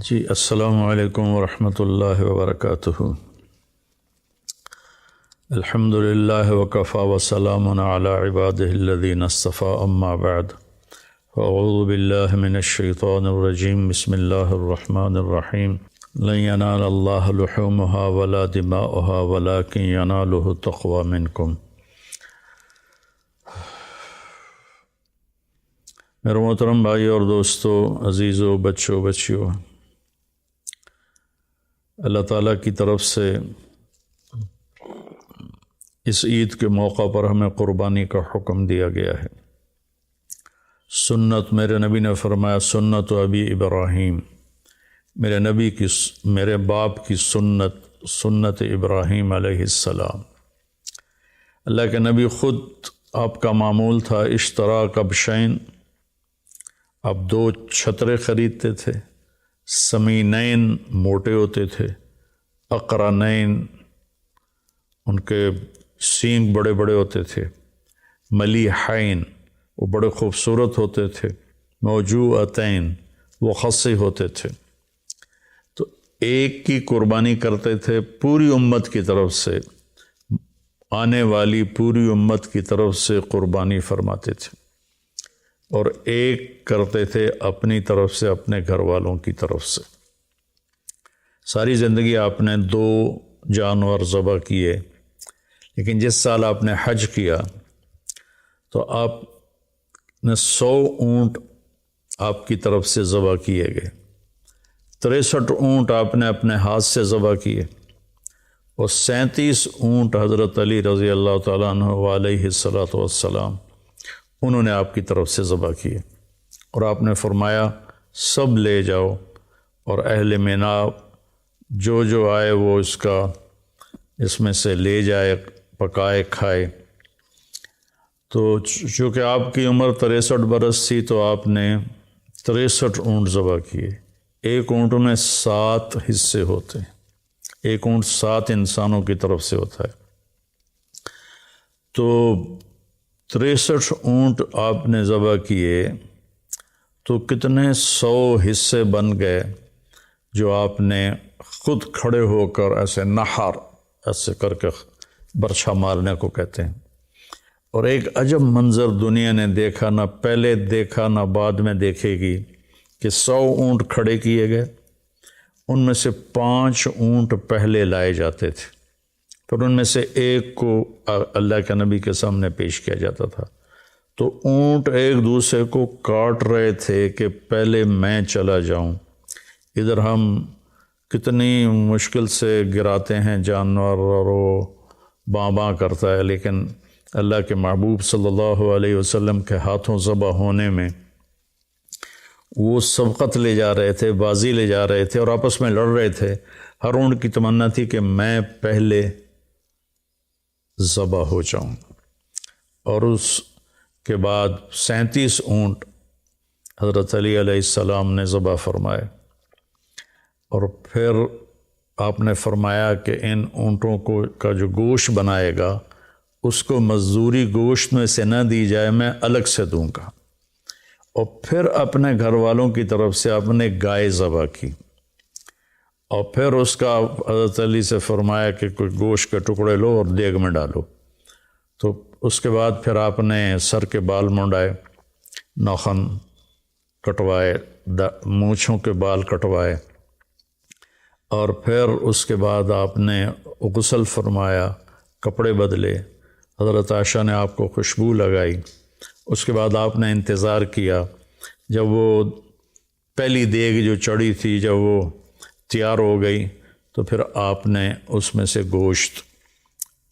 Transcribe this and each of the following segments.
جی السلام علیکم ورحمۃ اللہ وبرکاتہ۔ الحمد للہ وکفیٰ وسلام علی عبادہ الذین اصطفیٰ، اما بعد فاعوذ باللہ من الشیطان الرجیم، بسم اللہ الرحمن الرحیم۔ لن ینال اللہ لحومها ولا دماؤها ولکن ینالہ التقوی منکم۔ میرے محترم بھائی اور دوستو، عزیزو، بچوں، بچیوں، اللہ تعالیٰ کی طرف سے اس عید کے موقع پر ہمیں قربانی کا حکم دیا گیا ہے۔ سنت، میرے نبی نے فرمایا سنت ابی ابراہیم، میرے نبی کی، میرے باپ کی سنت ابراہیم علیہ السلام۔ اللہ کے نبی خود، آپ کا معمول تھا اشتراک بشین، آپ 2 چھترے خریدتے تھے، سمینین موٹے ہوتے تھے، اقرنین ان کے سینگ بڑے بڑے ہوتے تھے، ملیحین وہ بڑے خوبصورت ہوتے تھے، موجوعتین وہ خصی ہوتے تھے۔ تو ایک کی قربانی کرتے تھے، پوری امت کی طرف سے، آنے والی پوری امت کی طرف سے قربانی فرماتے تھے، اور ایک کرتے تھے اپنی طرف سے، اپنے گھر والوں کی طرف سے۔ ساری زندگی آپ نے 2 جانور ذبح کیے، لیکن جس سال آپ نے حج کیا تو آپ نے 100 اونٹ آپ کی طرف سے ذبح کیے گئے، 63 اونٹ آپ نے اپنے ہاتھ سے ذبح کیے، اور 37 اونٹ حضرت علی رضی اللہ تعالیٰ عنہ علیہ الصلاۃ والسلام انہوں نے آپ کی طرف سے ذبح کیے، اور آپ نے فرمایا سب لے جاؤ، اور اہل مینا جو آئے وہ اس میں سے لے جائے، پکائے کھائے۔ تو چونکہ آپ کی عمر 63 برس تھی تو آپ نے 63 اونٹ ذبح کیے۔ ایک اونٹ میں 7 حصے ہوتے ہیں، ایک اونٹ 7 انسانوں کی طرف سے ہوتا ہے۔ تو 63 اونٹ آپ نے ذبح کیے تو کتنے 100 حصے بن گئے، جو آپ نے خود کھڑے ہو کر ایسے نحر، ایسے کر کے برچھا مارنے کو کہتے ہیں۔ اور ایک عجب منظر دنیا نے دیکھا، نہ پہلے دیکھا نہ بعد میں دیکھے گی، کہ 100 اونٹ کھڑے کیے گئے، ان میں سے 5 اونٹ پہلے لائے جاتے تھے، پھر ان میں سے ایک کو اللہ کے نبی کے سامنے پیش کیا جاتا تھا۔ تو اونٹ ایک دوسرے کو کاٹ رہے تھے کہ پہلے میں چلا جاؤں۔ ادھر ہم کتنی مشکل سے گراتے ہیں جانور، اور وہ باں باں کرتا ہے، لیکن اللہ کے محبوب صلی اللہ علیہ وسلم کے ہاتھوں ذبح ہونے میں وہ سبقت لے جا رہے تھے، بازی لے جا رہے تھے، اور آپس میں لڑ رہے تھے۔ ہر اونٹ کی تمنا تھی کہ میں پہلے ذبح ہو جاؤں۔ اور اس کے بعد 37 اونٹ حضرت علی علیہ السلام نے ذبح فرمائے، اور پھر آپ نے فرمایا کہ ان اونٹوں کا جو گوشت بنائے گا اس کو مزدوری گوشت میں سے نہ دی جائے، میں الگ سے دوں گا۔ اور پھر اپنے گھر والوں کی طرف سے آپ نے گائے ذبح کی، اور پھر اس کا حضرت علی سے فرمایا کہ کوئی گوشت کے ٹکڑے لو اور دیگ میں ڈالو۔ تو اس کے بعد پھر آپ نے سر کے بال منڈائے، ناخن کٹوائے، مونچھوں کے بال کٹوائے، اور پھر اس کے بعد آپ نے غسل فرمایا، کپڑے بدلے، حضرت عائشہ نے آپ کو خوشبو لگائی۔ اس کے بعد آپ نے انتظار کیا، جب وہ پہلی دیگ جو چڑھی تھی جب وہ تیار ہو گئی تو پھر آپ نے اس میں سے گوشت،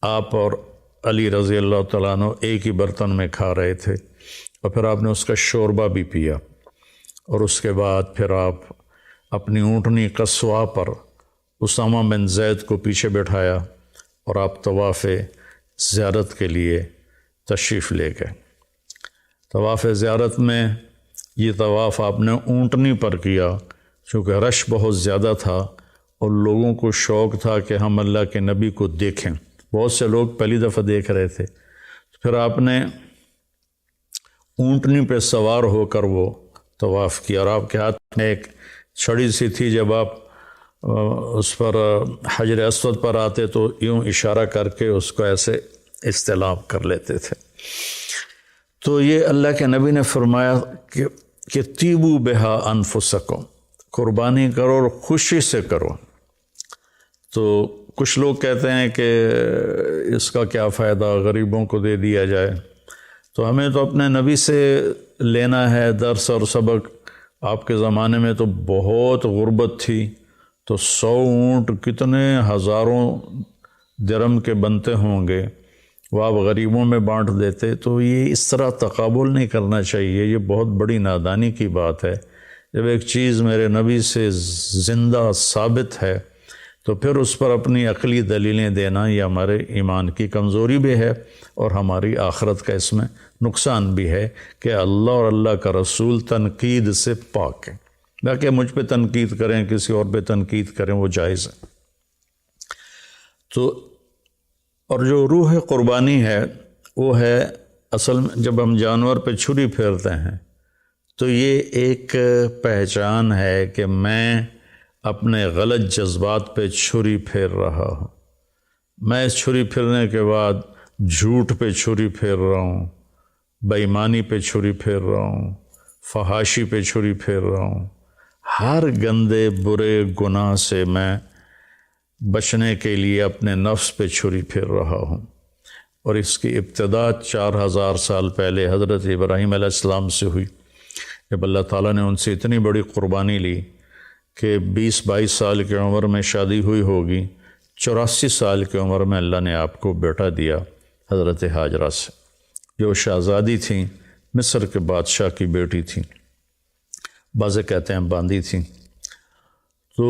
آپ اور علی رضی اللہ تعالیٰ عنہ ایک ہی برتن میں کھا رہے تھے، اور پھر آپ نے اس کا شوربہ بھی پیا، اور اس کے بعد پھر آپ اپنی اونٹنی قصواء پر اسامہ بن زید کو پیچھے بٹھایا، اور آپ طواف زیارت کے لیے تشریف لے گئے۔ طواف زیارت میں یہ طواف آپ نے اونٹنی پر کیا، چونکہ رش بہت زیادہ تھا اور لوگوں کو شوق تھا کہ ہم اللہ کے نبی کو دیکھیں، بہت سے لوگ پہلی دفعہ دیکھ رہے تھے۔ پھر آپ نے اونٹنی پہ سوار ہو کر وہ طواف کیا، اور آپ کے ہاتھ میں ایک چھڑی سی تھی، جب آپ اس پر حجر اسود پر آتے تو یوں اشارہ کر کے اس کو ایسے استلام کر لیتے تھے۔ تو یہ اللہ کے نبی نے فرمایا کہ تیبو بہا انفسکم، قربانی کرو اور خوشی سے کرو۔ تو کچھ لوگ کہتے ہیں کہ اس کا کیا فائدہ، غریبوں کو دے دیا جائے۔ تو ہمیں تو اپنے نبی سے لینا ہے درس اور سبق۔ آپ کے زمانے میں تو بہت غربت تھی، تو 100 اونٹ کتنے ہزاروں درم کے بنتے ہوں گے، وہ آپ غریبوں میں بانٹ دیتے۔ تو یہ اس طرح تقابل نہیں کرنا چاہیے، یہ بہت بڑی نادانی کی بات ہے۔ جب ایک چیز میرے نبی سے زندہ ثابت ہے تو پھر اس پر اپنی عقلی دلیلیں دینا یہ ہمارے ایمان کی کمزوری بھی ہے، اور ہماری آخرت کا اس میں نقصان بھی ہے کہ اللہ اور اللہ کا رسول تنقید سے پاک ہے۔ باقی مجھ پہ تنقید کریں، کسی اور پہ تنقید کریں، وہ جائز ہے۔ تو اور جو روح قربانی ہے وہ ہے اصل میں جب ہم جانور پہ چھری پھیرتے ہیں تو یہ ایک پہچان ہے کہ میں اپنے غلط جذبات پہ چھری پھیر رہا ہوں۔ میں اس چھری پھیرنے کے بعد جھوٹ پہ چھری پھیر رہا ہوں، بے ایمانی پہ چھری پھیر رہا ہوں، فحاشی پہ چھری پھیر رہا ہوں۔ ہر گندے برے گناہ سے میں بچنے کے لیے اپنے نفس پہ چھری پھیر رہا ہوں۔ اور اس کی ابتدا 4000 سال پہلے حضرت ابراہیم علیہ السلام سے ہوئی، جب اللہ تعالیٰ نے ان سے اتنی بڑی قربانی لی کہ 20-22 سال کی عمر میں شادی ہوئی ہوگی، 84 سال کی عمر میں اللہ نے آپ کو بیٹا دیا حضرت ہاجرہ سے، جو شہزادی تھیں، مصر کے بادشاہ کی بیٹی تھیں، بعض کہتے ہیں باندی تھیں۔ تو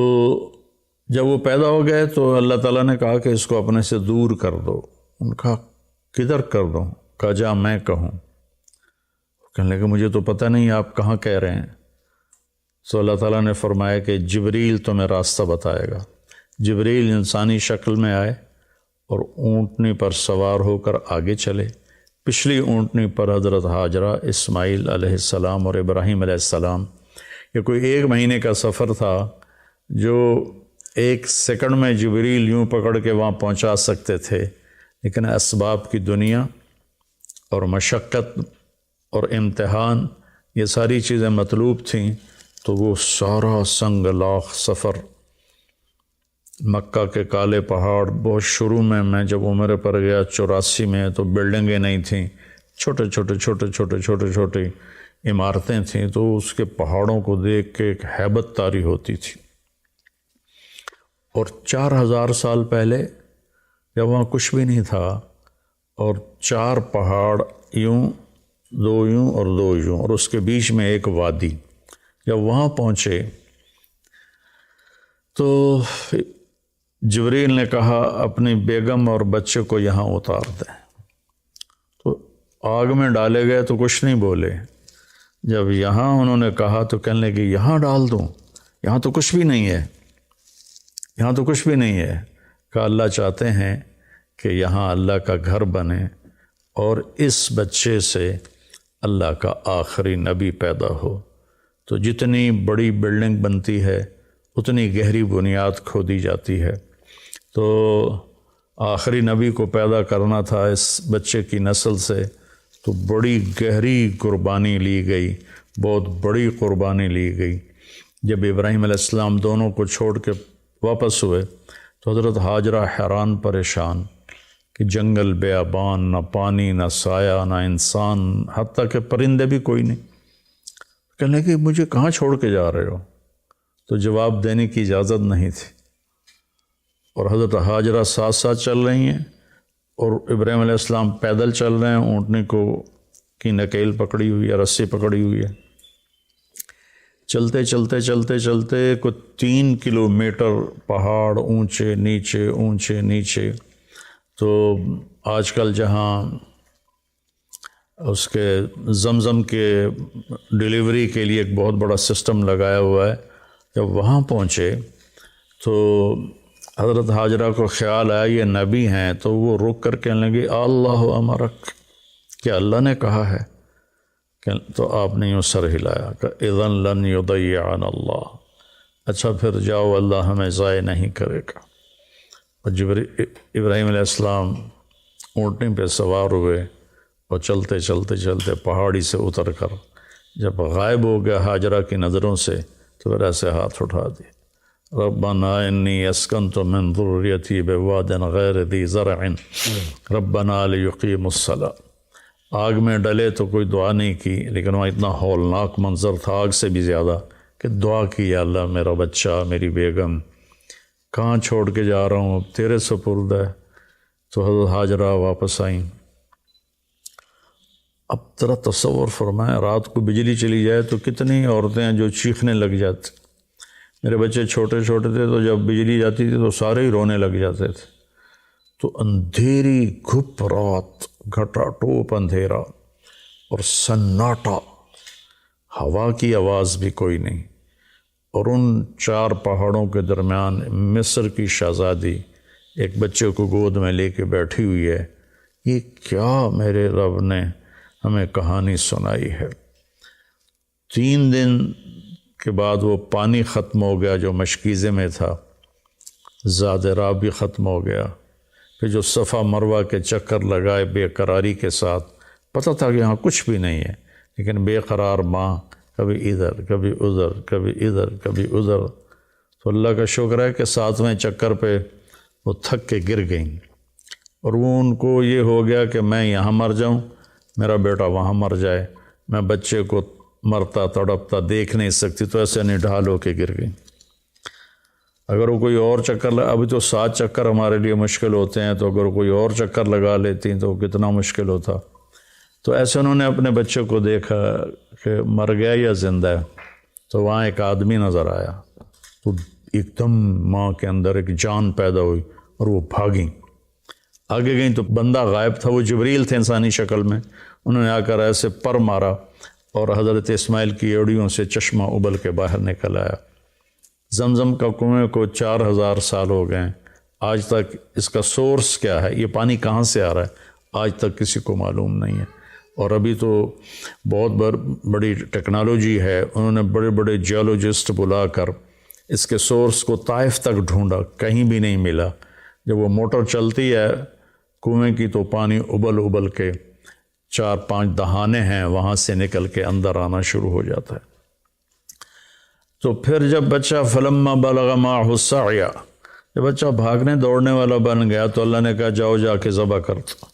جب وہ پیدا ہو گئے تو اللہ تعالیٰ نے کہا کہ اس کو اپنے سے دور کر دو۔ ان کا کدھر کر دو؟ کہا جا میں کہوں۔ کہنے لگے مجھے تو پتہ نہیں آپ کہاں کہہ رہے ہیں۔ تو اللہ تعالیٰ نے فرمایا کہ جبریل تمہیں راستہ بتائے گا۔ جبریل انسانی شکل میں آئے اور اونٹنی پر سوار ہو کر آگے چلے۔ پچھلی اونٹنی پر حضرت ہاجرہ، اسماعیل علیہ السلام اور ابراہیم علیہ السلام۔ یہ کوئی 1 مہینے کا سفر تھا جو 1 سیکنڈ میں جبریل یوں پکڑ کے وہاں پہنچا سکتے تھے، لیکن اسباب کی دنیا اور مشقت اور امتحان یہ ساری چیزیں مطلوب تھیں، تو وہ سارا سنگ لاخ سفر، مکہ کے کالے پہاڑ، بہت شروع میں جب عمر پر گیا 84 میں، تو بلڈنگیں نہیں تھیں، چھوٹے عمارتیں تھیں، تو اس کے پہاڑوں کو دیکھ کے ایک ہیبت طاری ہوتی تھی۔ اور 4000 سال پہلے جب وہاں کچھ بھی نہیں تھا، اور 4 پہاڑ یوں، 2 یوں اور 2 یوں، اور اس کے بیچ میں ایک وادی، جب وہاں پہنچے تو جبریل نے کہا اپنی بیگم اور بچے کو یہاں اتار دیں۔ تو آگ میں ڈالے گئے تو کچھ نہیں بولے۔ جب یہاں انہوں نے کہا تو کہنے لگے یہاں ڈال دوں، یہاں تو کچھ بھی نہیں ہے، یہاں تو کچھ بھی نہیں ہے۔ کہ اللہ چاہتے ہیں کہ یہاں اللہ کا گھر بنے اور اس بچے سے اللہ کا آخری نبی پیدا ہو۔ تو جتنی بڑی بلڈنگ بنتی ہے اتنی گہری بنیاد کھودی جاتی ہے۔ تو آخری نبی کو پیدا کرنا تھا اس بچے کی نسل سے، تو بڑی گہری قربانی لی گئی، بہت بڑی قربانی لی گئی۔ جب ابراہیم علیہ السلام دونوں کو چھوڑ کے واپس ہوئے تو حضرت ہاجرہ حیران پریشان کہ جنگل بیابان، نہ پانی، نہ سایہ، نہ انسان، حتیٰ کہ پرندے بھی کوئی نہیں۔ کہنے کہ مجھے کہاں چھوڑ کے جا رہے ہو؟ تو جواب دینے کی اجازت نہیں تھی، اور حضرت ہاجرہ ساتھ ساتھ چل رہی ہیں اور ابراہیم علیہ السلام پیدل چل رہے ہیں، اونٹنی کو کی نکیل پکڑی ہوئی ہے، رسی پکڑی ہوئی ہے۔ چلتے چلتے چلتے چلتے کچھ 3 کلومیٹر پہاڑ اونچے نیچے اونچے نیچے۔ تو آج کل جہاں اس کے زمزم کے ڈیلیوری کے لیے ایک بہت بڑا سسٹم لگایا ہوا ہے، جب وہاں پہنچے تو حضرت ہاجرہ کو خیال آیا یہ نبی ہیں، تو وہ رک کر کہنے لگے اللہ امرک، کیا اللہ نے کہا ہے؟ تو آپ نے یوں سر ہلایا کہ اذن لن یضیعنا اللہ، اچھا پھر جاؤ، اللہ ہمیں ضائع نہیں کرے گا۔ اور ابراہیم علیہ السلام اونٹنی پہ سوار ہوئے اور چلتے چلتے چلتے پہاڑی سے اتر کر جب غائب ہو گیا حاجرہ کی نظروں سے تو پھر ایسے ہاتھ اٹھا دیے، ربنا انی اسکنت من ذریتی بواد غیر ذی زرع ربنا لیقیموا الصلاۃ۔ آگ میں ڈلے تو کوئی دعا نہیں کی، لیکن وہاں اتنا ہولناک منظر تھا آگ سے بھی زیادہ کہ دعا کی، یا اللہ میرا بچہ، میری بیگم کہاں چھوڑ کے جا رہا ہوں، اب تیرے سپرد ہے۔ تو حضرت حاجرہ واپس آئیں۔ اب ذرا تصور فرمائیں، رات کو بجلی چلی جائے تو کتنی عورتیں ہیں جو چیخنے لگ جاتی۔ میرے بچے چھوٹے چھوٹے تھے تو جب بجلی جاتی تھی تو سارے ہی رونے لگ جاتے تھے۔ تو اندھیری گھپ رات، گھٹا ٹوپ اندھیرا اور سناٹا، ہوا کی آواز بھی کوئی نہیں، اور ان 4 پہاڑوں کے درمیان مصر کی شہزادی ایک بچے کو گود میں لے کے بیٹھی ہوئی ہے۔ یہ کیا میرے رب نے ہمیں کہانی سنائی ہے۔ 3 دن کے بعد وہ پانی ختم ہو گیا جو مشکیزے میں تھا، زاد راہ بھی ختم ہو گیا۔ پھر جو صفا مروہ کے چکر لگائے بے قراری کے ساتھ، پتہ تھا کہ یہاں کچھ بھی نہیں ہے، لیکن بے قرار ماں کبھی ادھر کبھی ادھر کبھی ادھر کبھی ادھر۔ تو اللہ کا شکر ہے کہ 7ویں چکر پہ وہ تھک کے گر گئیں، اور وہ ان کو یہ ہو گیا کہ میں یہاں مر جاؤں، میرا بیٹا وہاں مر جائے، میں بچے کو مرتا تڑپتا دیکھ نہیں سکتی، تو ایسے نڈھال ہو کے گر گئیں۔ اگر وہ کوئی اور چکر ابھی تو 7 چکر ہمارے لیے مشکل ہوتے ہیں، تو اگر کوئی اور چکر لگا لیتی تو کتنا مشکل ہوتا۔ تو ایسے انہوں نے اپنے بچے کو دیکھا کہ مر گیا یا زندہ ہے، تو وہاں ایک آدمی نظر آیا، تو ایک دم ماں کے اندر ایک جان پیدا ہوئی اور وہ بھاگیں۔ آگے گئیں تو بندہ غائب تھا، وہ جبریل تھے انسانی شکل میں۔ انہوں نے آ کر ایسے پر مارا اور حضرت اسماعیل کی ایڑیوں سے چشمہ ابل کے باہر نکل آیا۔ زمزم کا کنویں کو 4000 سال ہو گئے ہیں، آج تک اس کا سورس کیا ہے، یہ پانی کہاں سے آ رہا ہے، آج تک کسی کو معلوم نہیں ہے۔ اور ابھی تو بہت بڑی ٹیکنالوجی ہے، انہوں نے بڑے بڑے جیولوجسٹ بلا کر اس کے سورس کو طائف تک ڈھونڈا، کہیں بھی نہیں ملا۔ جب وہ موٹر چلتی ہے کنویں کی تو پانی ابل ابل کے 4-5 دہانے ہیں وہاں سے نکل کے اندر آنا شروع ہو جاتا ہے۔ تو پھر جب بچہ فلما بلغ معه السعی، جب بچہ بھاگنے دوڑنے والا بن گیا تو اللہ نے کہا جاؤ جا کے ذبح کر دو۔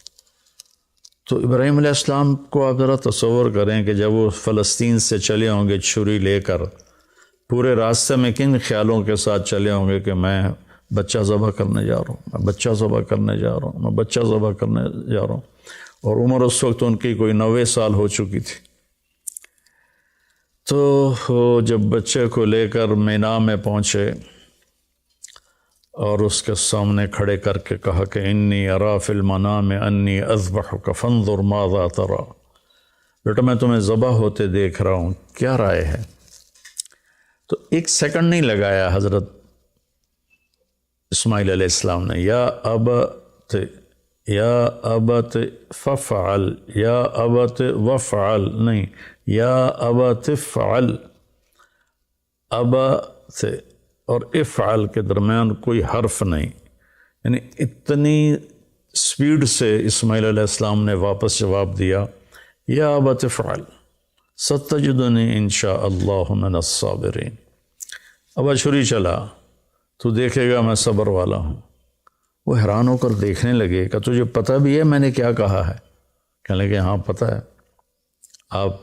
تو ابراہیم علیہ السلام کو آپ ذرا تصور کریں کہ جب وہ فلسطین سے چلے ہوں گے چھری لے کر، پورے راستے میں کن خیالوں کے ساتھ چلے ہوں گے کہ میں بچہ ذبح کرنے جا رہا ہوں، میں بچہ ذبح کرنے جا رہا ہوں، میں بچہ ذبح کرنے جا رہا ہوں۔ اور عمر اس وقت ان کی کوئی 90 سال ہو چکی تھی۔ تو جب بچے کو لے کر مینا میں پہنچے اور اس کے سامنے کھڑے کر کے کہا کہ انی ارا فی المنام انی اذبحک فانظر ماذا تری، بیٹا میں تمہیں ذبح ہوتے دیکھ رہا ہوں، کیا رائے ہے؟ تو 1 سیکنڈ نہیں لگایا حضرت اسماعیل علیہ السلام نے، یا ابت ففعل، یا ابت وفعل نہیں، یا ابت فعل، ابت اور افعل کے درمیان کوئی حرف نہیں، یعنی اتنی سپیڈ سے اسماعیل علیہ السلام نے واپس جواب دیا، یا ابت افعل ستجدنی انشاء اللہ من الصابرین۔ اب چھری چلا تو دیکھے گا میں صبر والا ہوں۔ وہ حیران ہو کر دیکھنے لگے کہ تجھے پتہ بھی ہے میں نے کیا کہا ہے؟ کہنے لگے ہاں پتہ ہے، آپ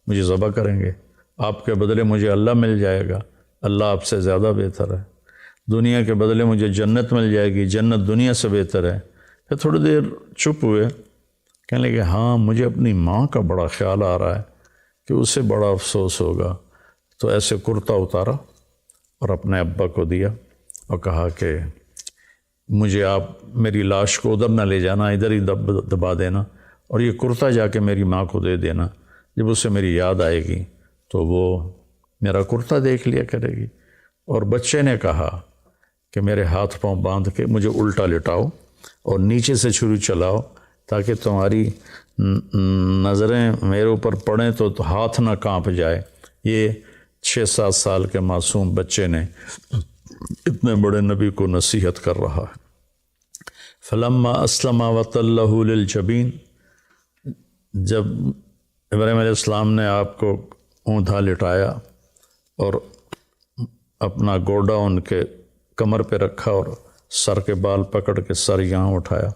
مجھے ذبح کریں گے، آپ کے بدلے مجھے اللہ مل جائے گا، اللہ آپ سے زیادہ بہتر ہے، دنیا کے بدلے مجھے جنت مل جائے گی، جنت دنیا سے بہتر ہے۔ پھر تھوڑی دیر چپ ہوئے، کہنے لگے ہاں مجھے اپنی ماں کا بڑا خیال آ رہا ہے کہ اسے بڑا افسوس ہوگا۔ تو ایسے کرتا اتارا اور اپنے ابا کو دیا اور کہا کہ مجھے آپ میری لاش کو ادھر نہ لے جانا، ادھر ہی دبا دینا، اور یہ کرتا جا کے میری ماں کو دے دینا، جب اسے میری یاد آئے گی تو وہ میرا کرتا دیکھ لیا کرے گی۔ اور بچے نے کہا کہ میرے ہاتھ پاؤں باندھ کے مجھے الٹا لٹاؤ اور نیچے سے چھری چلاؤ تاکہ تمہاری نظریں میرے اوپر پڑیں تو ہاتھ نہ کانپ جائے۔ یہ 6-7 سال کے معصوم بچے نے اتنے بڑے نبی کو نصیحت کر رہا ہے۔ فلما اسلم وتلہ للجبین، جب ابراہیم علیہ السلام نے آپ کو اوندا لٹایا اور اپنا گوڈا ان کے کمر پہ رکھا اور سر کے بال پکڑ کے سر یہاں اٹھایا،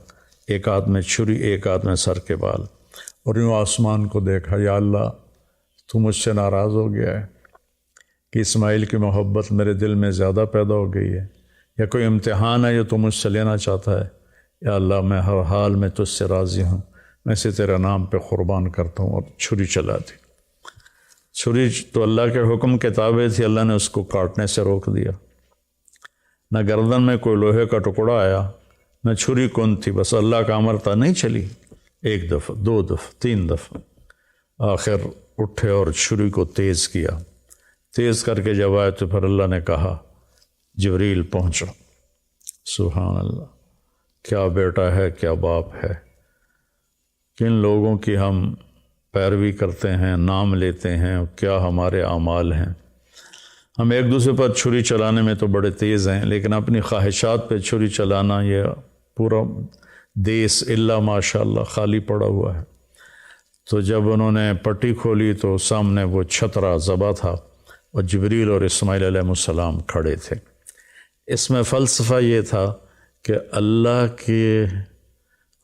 ایک ہاتھ میں چھری ایک ہاتھ میں سر کے بال، اور یوں آسمان کو دیکھا، یا اللہ تو مجھ سے ناراض ہو گیا ہے کہ اسماعیل کی محبت میرے دل میں زیادہ پیدا ہو گئی ہے، یا کوئی امتحان ہے جو تو مجھ سے لینا چاہتا ہے؟ یا اللہ میں ہر حال میں تجھ سے راضی ہوں، میں اسے تیرے نام پہ قربان کرتا ہوں۔ اور چھری چلا دی۔ چھری تو اللہ کے حکم کے تابع تھی، اللہ نے اس کو کاٹنے سے روک دیا۔ نہ گردن میں کوئی لوہے کا ٹکڑا آیا، نہ چھری کون تھی، بس اللہ کا امر تھا، نہیں چلی، 1 دفعہ 2 دفعہ 3 دفعہ، آخر اٹھے اور چھری کو تیز کیا۔ تیز کر کے جب آئے تو پھر اللہ نے کہا جبریل پہنچو۔ سبحان اللہ، کیا بیٹا ہے، کیا باپ ہے، کن لوگوں کی ہم پیروی کرتے ہیں، نام لیتے ہیں، کیا ہمارے اعمال ہیں۔ ہم ایک دوسرے پر چھری چلانے میں تو بڑے تیز ہیں، لیکن اپنی خواہشات پہ چھری چلانا، یہ پورا دیس الا ماشاء اللہ خالی پڑا ہوا ہے۔ تو جب انہوں نے پٹی کھولی تو سامنے وہ چھترا ذبح تھا اور جبریل اور اسماعیل علیہ السلام کھڑے تھے۔ اس میں فلسفہ یہ تھا کہ اللہ کے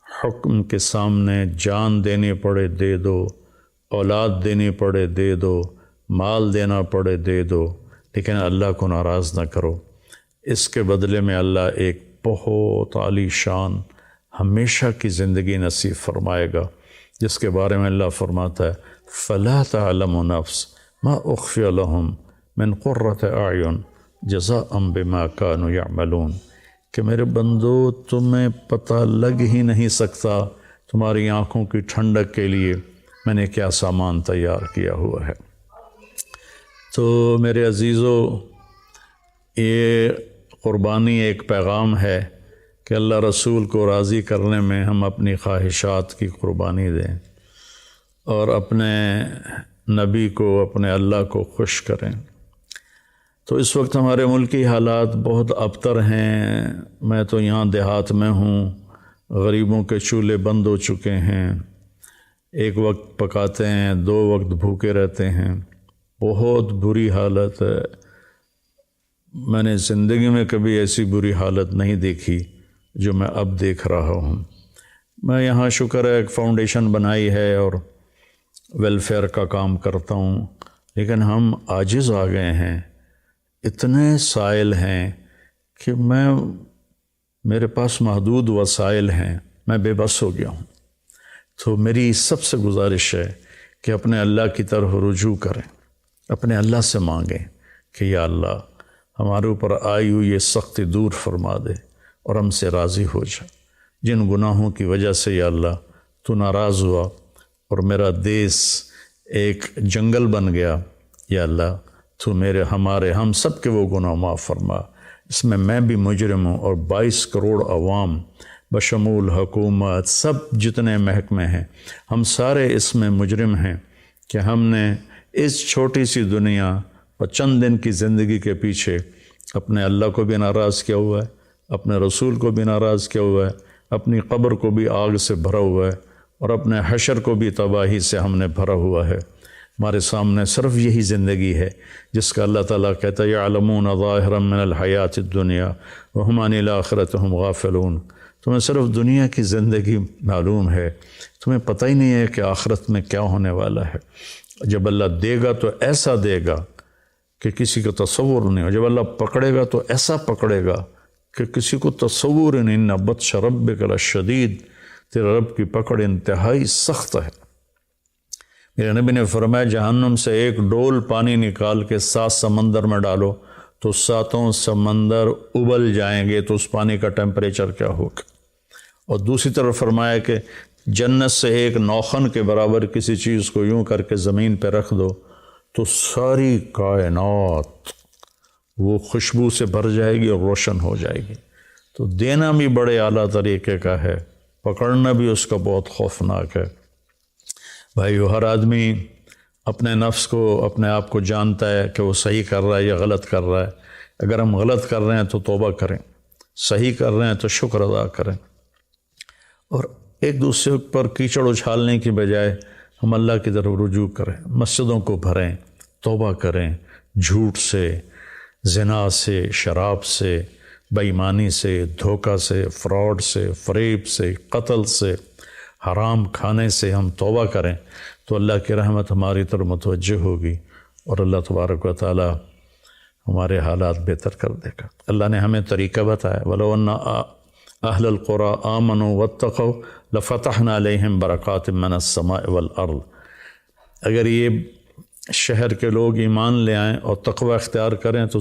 حکم کے سامنے جان دینی پڑے دے دو، اولاد دینی پڑے دے دو، مال دینا پڑے دے دو، لیکن اللہ کو ناراض نہ کرو۔ اس کے بدلے میں اللہ ایک بہت عالی شان ہمیشہ کی زندگی نصیب فرمائے گا، جس کے بارے میں اللہ فرماتا ہے فَلَا تَعْلَمُ نَفْسٌ مَا أُخْفِيَ لَهُم مِّن قُرَّةِ أَعْيُنٍ جَزَاءً بِمَا كَانُوا يَعْمَلُونَ، کہ میرے بندو تمہیں پتہ لگ ہی نہیں سکتا تمہاری آنکھوں کی ٹھنڈک کے لیے میں نے کیا سامان تیار کیا ہوا ہے۔ تو میرے عزیزو، یہ قربانی ایک پیغام ہے کہ اللہ رسول کو راضی کرنے میں ہم اپنی خواہشات کی قربانی دیں اور اپنے نبی کو، اپنے اللہ کو خوش کریں۔ تو اس وقت ہمارے ملکی حالات بہت ابتر ہیں۔ میں تو یہاں دیہات میں ہوں، غریبوں کے چولہے بند ہو چکے ہیں، 1 وقت پکاتے ہیں، 2 وقت بھوکے رہتے ہیں، بہت بری حالت ہے۔ میں نے زندگی میں کبھی ایسی بری حالت نہیں دیکھی جو میں اب دیکھ رہا ہوں۔ میں یہاں شکر ہے ایک فاؤنڈیشن بنائی ہے اور ویلفیئر کا کام کرتا ہوں، لیکن ہم عاجز آ گئے ہیں، اتنے سائل ہیں کہ میرے پاس محدود وسائل ہیں، میں بے بس ہو گیا ہوں۔ تو میری سب سے گزارش ہے کہ اپنے اللہ کی طرف رجوع کریں، اپنے اللہ سے مانگیں کہ یا اللہ ہمارے اوپر آئی ہوئی یہ سختی دور فرما دے اور ہم سے راضی ہو جائے۔ جن گناہوں کی وجہ سے یا اللہ تو ناراض ہوا اور میرا دیس ایک جنگل بن گیا، یا اللہ تو ہم سب کے وہ گناہ معاف فرما۔ اس میں بھی مجرم ہوں اور 22 کروڑ عوام بشمول حکومت سب جتنے محکمے ہیں، ہم سارے اس میں مجرم ہیں کہ ہم نے اس چھوٹی سی دنیا اور چند دن کی زندگی کے پیچھے اپنے اللہ کو بھی ناراض کیا ہوا ہے، اپنے رسول کو بھی ناراض کیا ہوا ہے، اپنی قبر کو بھی آگ سے بھرا ہوا ہے اور اپنے حشر کو بھی تباہی سے ہم نے بھرا ہوا ہے۔ ہمارے سامنے صرف یہی زندگی ہے جس کا اللہ تعالیٰ کہتا ہے یعلمون ظاہرا من الحیات الدنیا وہم عن الآخرۃ ہم غافلون۔ تمہیں صرف دنیا کی زندگی معلوم ہے، تمہیں پتہ ہی نہیں ہے کہ آخرت میں کیا ہونے والا ہے۔ جب اللہ دے گا تو ایسا دے گا کہ کسی کا تصور نہیں ہو، جب اللہ پکڑے گا تو ایسا پکڑے گا کہ کسی کو تصور نہیں۔ ان بطش ربک لشدید، تیرے رب کی پکڑ انتہائی سخت ہے۔ میرے نبی نے فرمایا جہنم سے ایک ڈول پانی نکال کے 7 سمندر میں ڈالو تو 7 سمندر ابل جائیں گے، تو اس پانی کا ٹیمپریچر کیا ہوگا۔ اور دوسری طرف فرمایا کہ جنت سے ایک نوخن کے برابر کسی چیز کو یوں کر کے زمین پہ رکھ دو تو ساری کائنات وہ خوشبو سے بھر جائے گی اور روشن ہو جائے گی۔ تو دینا بھی بڑے اعلیٰ طریقے کا ہے، پکڑنا بھی اس کا بہت خوفناک ہے۔ بھائیو، ہر آدمی اپنے نفس کو اپنے آپ کو جانتا ہے کہ وہ صحیح کر رہا ہے یا غلط کر رہا ہے۔ اگر ہم غلط کر رہے ہیں تو توبہ کریں، صحیح کر رہے ہیں تو شکر ادا کریں، اور ایک دوسرے پر کیچڑ اچھالنے کی بجائے ہم اللہ کی طرف رجوع کریں، مسجدوں کو بھریں، توبہ کریں، جھوٹ سے، زنا سے، شراب سے، بے ایمانی سے، دھوکہ سے، فراڈ سے، فریب سے، قتل سے، حرام کھانے سے ہم توبہ کریں تو اللہ کی رحمت ہماری طرف متوجہ ہوگی، اور اللہ تبارک و تعالی ہمارے حالات بہتر کر دے گا۔ اللہ نے ہمیں طریقہ بتایا، وَلَوْ أَنَّ أَهْلَ الْقُرَىٰ آمَنُوا وَاتَّقَوْا لَفَتَحْنَا عَلَيْهِمْ بَرَكَاتٍ مِّنَ السَّمَاءِ وَالْأَرْضِ۔ اگر یہ شہر کے لوگ ایمان لے آئیں اور تقوی اختیار کریں تو